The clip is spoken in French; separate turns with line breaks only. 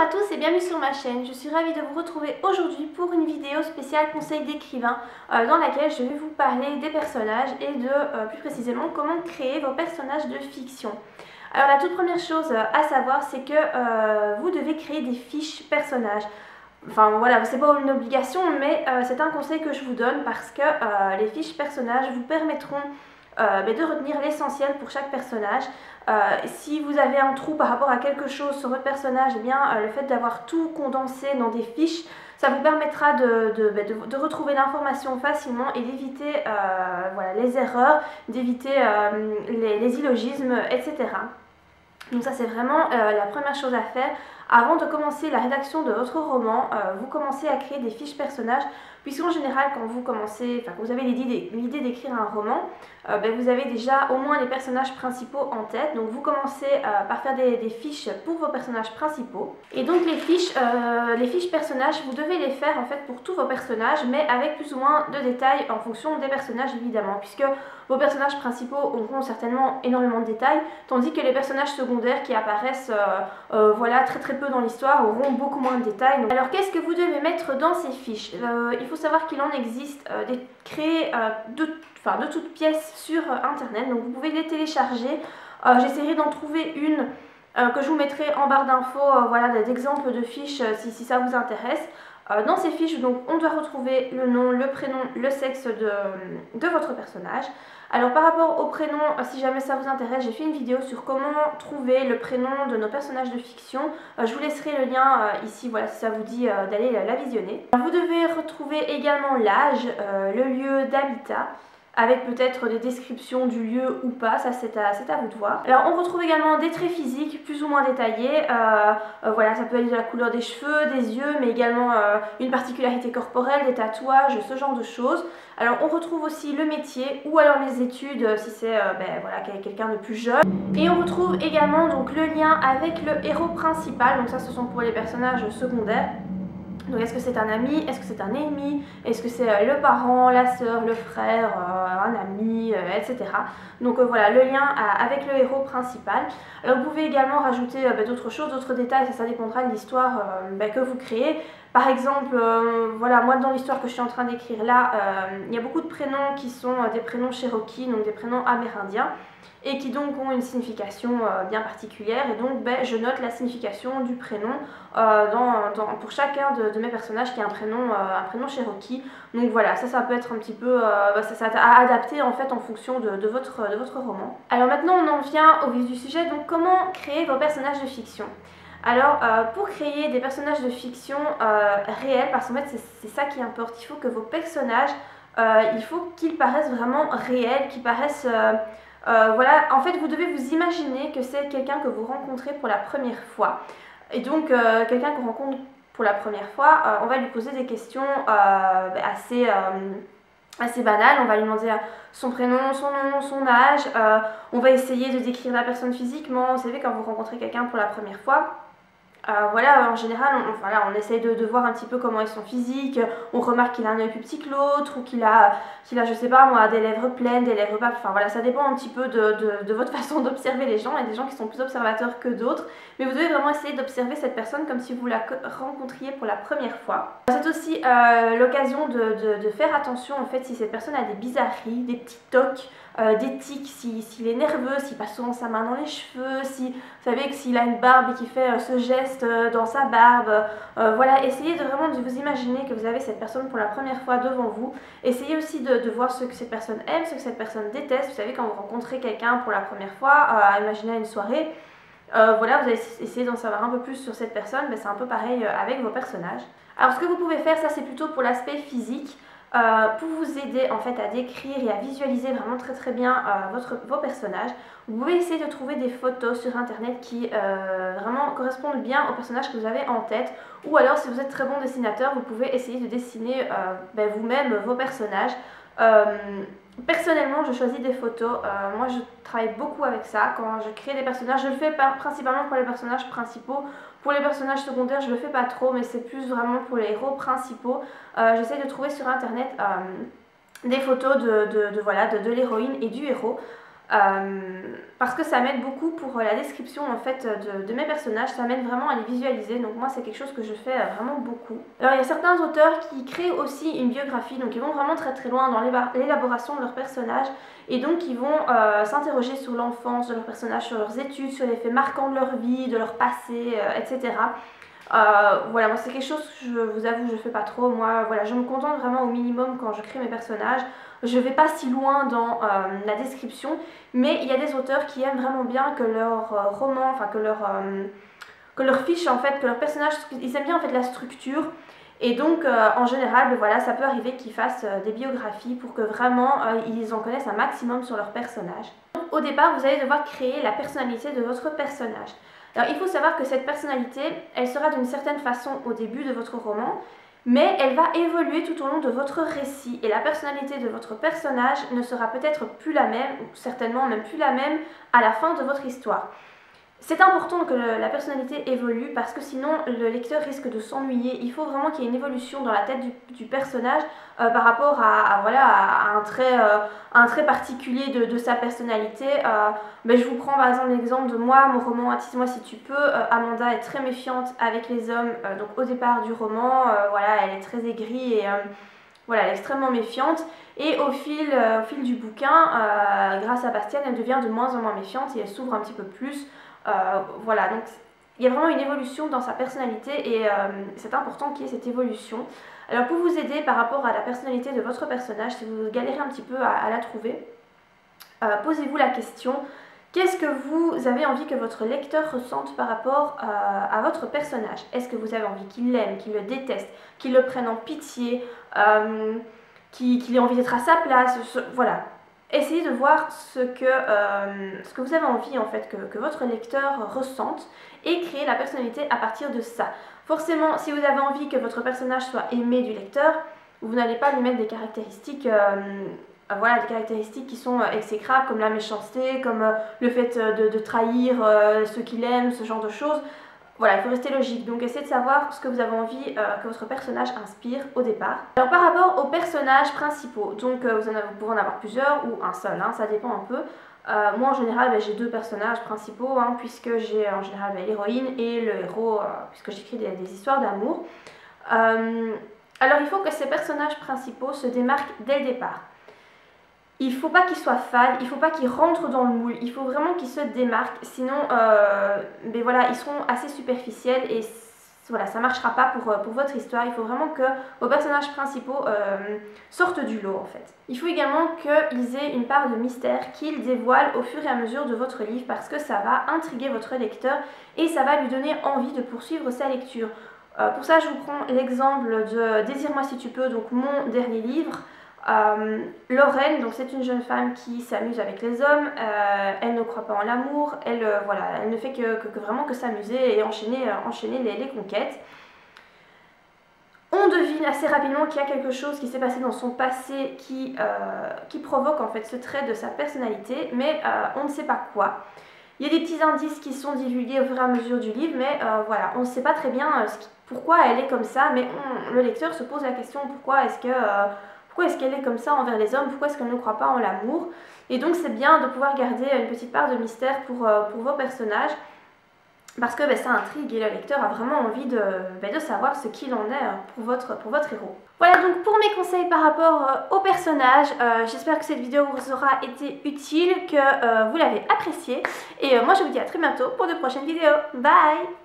Bonjour à tous et bienvenue sur ma chaîne. Je suis ravie de vous retrouver aujourd'hui pour une vidéo spéciale conseil d'écrivain dans laquelle je vais vous parler des personnages et de plus précisément comment créer vos personnages de fiction. Alors la toute première chose à savoir, c'est que vous devez créer des fiches personnages. Enfin voilà, c'est pas une obligation, mais c'est un conseil que je vous donne parce que les fiches personnages vous permettront de retenir l'essentiel pour chaque personnage. Si vous avez un trou par rapport à quelque chose sur votre personnage, eh bien, le fait d'avoir tout condensé dans des fiches, ça vous permettra de retrouver l'information facilement et d'éviter voilà, les erreurs, d'éviter les illogismes, etc. Donc ça c'est vraiment la première chose à faire. Avant de commencer la rédaction de votre roman, vous commencez à créer des fiches personnages, puisqu'en général quand vous commencez, enfin quand vous avez l'idée d'écrire un roman, vous avez déjà au moins les personnages principaux en tête. Donc vous commencez par faire des fiches pour vos personnages principaux. Et donc les fiches personnages, vous devez les faire en fait pour tous vos personnages, mais avec plus ou moins de détails en fonction des personnages évidemment, puisque vos personnages principaux auront certainement énormément de détails, tandis que les personnages secondaires qui apparaissent voilà, très peu dans l'histoire auront beaucoup moins de détails. Alors qu'est-ce que vous devez mettre dans ces fiches? Il faut savoir qu'il en existe créées de toutes pièces sur internet, donc vous pouvez les télécharger. J'essaierai d'en trouver une que je vous mettrai en barre d'infos, voilà, d'exemples de fiches si ça vous intéresse. Dans ces fiches, donc, on doit retrouver le nom, le prénom, le sexe de votre personnage. Alors par rapport au prénom, si jamais ça vous intéresse, j'ai fait une vidéo sur comment trouver le prénom de nos personnages de fiction. Je vous laisserai le lien ici, voilà, si ça vous dit d'aller la visionner. Vous devez retrouver également l'âge, le lieu d'habitat, avec peut-être des descriptions du lieu ou pas, ça c'est à vous de voir. Alors on retrouve également des traits physiques plus ou moins détaillés, voilà, ça peut être de la couleur des cheveux, des yeux, mais également une particularité corporelle, des tatouages, ce genre de choses. Alors on retrouve aussi le métier ou alors les études si c'est voilà, quelqu'un de plus jeune. Et on retrouve également donc le lien avec le héros principal, donc ça ce sont pour les personnages secondaires. Donc est-ce que c'est un ami, est-ce que c'est un ennemi, est-ce que c'est le parent, la sœur, le frère, un ami, etc. Donc voilà, le lien avec le héros principal. Alors vous pouvez également rajouter d'autres choses, d'autres détails, ça dépendra de l'histoire que vous créez. Par exemple, voilà, moi dans l'histoire que je suis en train d'écrire là, il y a beaucoup de prénoms qui sont des prénoms Cherokee, donc des prénoms amérindiens, et qui donc ont une signification bien particulière, et donc je note la signification du prénom pour chacun de mes personnages qui a un prénom Cherokee. Donc voilà, ça peut être un petit peu ça à adapter en fait en fonction de votre roman. Alors maintenant on en vient au vif du sujet, donc comment créer vos personnages de fiction. Alors pour créer des personnages de fiction réels, parce qu'en fait c'est ça qui importe, il faut que vos personnages, il faut qu'ils paraissent vraiment réels, qu'ils paraissent... voilà, en fait vous devez vous imaginer que c'est quelqu'un que vous rencontrez pour la première fois. Et donc quelqu'un qu'on rencontre pour la première fois, on va lui poser des questions assez banales. On va lui demander son prénom, son nom, son âge. On va essayer de décrire la personne physiquement. Vous savez, quand vous rencontrez quelqu'un pour la première fois, voilà, en général, on essaye de voir un petit peu comment est son physique. On remarque qu'il a un œil plus petit que l'autre, ou qu'il a, je sais pas moi, des lèvres pleines, des lèvres basses. Enfin voilà, ça dépend un petit peu de votre façon d'observer les gens. Il y a des gens qui sont plus observateurs que d'autres, mais vous devez vraiment essayer d'observer cette personne comme si vous la rencontriez pour la première fois. C'est aussi l'occasion de faire attention en fait si cette personne a des bizarreries, des petits tocs, des tics, s'il est nerveux, s'il passe souvent sa main dans les cheveux, si vous savez que s'il a une barbe et qu'il fait ce geste dans sa barbe, voilà, essayez vraiment de vous imaginer que vous avez cette personne pour la première fois devant vous. Essayez aussi de voir ce que cette personne aime, ce que cette personne déteste. Vous savez, quand vous rencontrez quelqu'un pour la première fois, imaginez une soirée, voilà, vous allez essayer d'en savoir un peu plus sur cette personne, mais c'est un peu pareil avec vos personnages. Alors ce que vous pouvez faire, ça c'est plutôt pour l'aspect physique. Pour vous aider en fait à décrire et à visualiser vraiment très bien vos personnages, vous pouvez essayer de trouver des photos sur internet qui vraiment correspondent bien aux personnages que vous avez en tête, ou alors si vous êtes très bon dessinateur, vous pouvez essayer de dessiner vous-même vos personnages. Personnellement, je choisis des photos. Moi, je travaille beaucoup avec ça. Quand je crée des personnages, je le fais principalement pour les personnages principaux. Pour les personnages secondaires, je le fais pas trop, mais c'est plus vraiment pour les héros principaux. J'essaie de trouver sur internet des photos de l'héroïne et du héros. parce que ça m'aide beaucoup pour la description en fait de mes personnages, ça m'aide vraiment à les visualiser, donc moi c'est quelque chose que je fais vraiment beaucoup. Alors il y a certains auteurs qui créent aussi une biographie, donc ils vont vraiment très très loin dans l'élaboration de leurs personnages, et donc ils vont s'interroger sur l'enfance de leurs personnages, sur leurs études, sur les faits marquants de leur vie, de leur passé, etc. Voilà, moi c'est quelque chose que je vous avoue je fais pas trop, moi voilà, je me contente vraiment au minimum quand je crée mes personnages, je vais pas si loin dans la description, mais il y a des auteurs qui aiment vraiment bien que leur roman, enfin que leur fiche en fait, que leurs personnages, ils aiment bien en fait la structure, et donc en général ben voilà, ça peut arriver qu'ils fassent des biographies pour que vraiment ils en connaissent un maximum sur leurs personnages. Au départ vous allez devoir créer la personnalité de votre personnage. Alors il faut savoir que cette personnalité, elle sera d'une certaine façon au début de votre roman, mais elle va évoluer tout au long de votre récit, et la personnalité de votre personnage ne sera peut-être plus la même, ou certainement même plus la même à la fin de votre histoire. C'est important que la personnalité évolue parce que sinon le lecteur risque de s'ennuyer. Il faut vraiment qu'il y ait une évolution dans la tête du personnage par rapport à un trait particulier de sa personnalité. Ben, je vous prends par exemple l'exemple de moi, mon roman Attise-moi si tu peux. Amanda est très méfiante avec les hommes, donc au départ du roman, voilà, elle est très aigrie et voilà, elle est extrêmement méfiante, et au fil du bouquin, grâce à Bastian, elle devient de moins en moins méfiante et elle s'ouvre un petit peu plus. Voilà, donc il y a vraiment une évolution dans sa personnalité, et c'est important qu'il y ait cette évolution. Alors pour vous aider par rapport à la personnalité de votre personnage, si vous galérez un petit peu à la trouver, posez-vous la question: qu'est-ce que vous avez envie que votre lecteur ressente par rapport à votre personnage? Est-ce que vous avez envie qu'il l'aime, qu'il le déteste, qu'il le prenne en pitié, qu'il ait envie d'être à sa place? Voilà. Essayez de voir ce que vous avez envie en fait que votre lecteur ressente, et créer la personnalité à partir de ça. Forcément, si vous avez envie que votre personnage soit aimé du lecteur, vous n'allez pas lui mettre des caractéristiques, voilà, des caractéristiques qui sont exécrables, comme la méchanceté, comme le fait de trahir ceux qu'il aime, ce genre de choses. Voilà, il faut rester logique, donc essayez de savoir ce que vous avez envie que votre personnage inspire au départ. Alors par rapport aux personnages principaux, donc vous pouvez en avoir plusieurs ou un seul, hein, ça dépend un peu. Moi en général j'ai deux personnages principaux, hein, puisque j'ai en général l'héroïne et le héros, puisque j'écris des histoires d'amour. Alors il faut que ces personnages principaux se démarquent dès le départ. Il ne faut pas qu'ils soient fades, il ne faut pas qu'ils rentrent dans le moule, il faut vraiment qu'ils se démarquent, sinon ben voilà, ils seront assez superficiels et voilà, ça ne marchera pas pour votre histoire. Il faut vraiment que vos personnages principaux sortent du lot en fait. Il faut également qu'ils aient une part de mystère qu'ils dévoilent au fur et à mesure de votre livre, parce que ça va intriguer votre lecteur et ça va lui donner envie de poursuivre sa lecture. Pour ça je vous prends l'exemple de Désire-moi si tu peux, donc mon dernier livre. Lorraine, donc c'est une jeune femme qui s'amuse avec les hommes, elle ne croit pas en l'amour, voilà, elle ne fait que vraiment que s'amuser et enchaîner les conquêtes. On devine assez rapidement qu'il y a quelque chose qui s'est passé dans son passé qui provoque en fait ce trait de sa personnalité, mais on ne sait pas quoi. Il y a des petits indices qui sont divulgués au fur et à mesure du livre, mais voilà, on ne sait pas très bien pourquoi elle est comme ça, mais le lecteur se pose la question: pourquoi est-ce qu'elle est comme ça envers les hommes? Pourquoi est-ce qu'elle ne croit pas en l'amour? Et donc c'est bien de pouvoir garder une petite part de mystère pour vos personnages, parce que ça intrigue et le lecteur a vraiment envie de savoir ce qu'il en est pour votre héros. Voilà donc pour mes conseils par rapport aux personnages. J'espère que cette vidéo vous aura été utile, que vous l'avez appréciée. Et moi je vous dis à très bientôt pour de prochaines vidéos. Bye!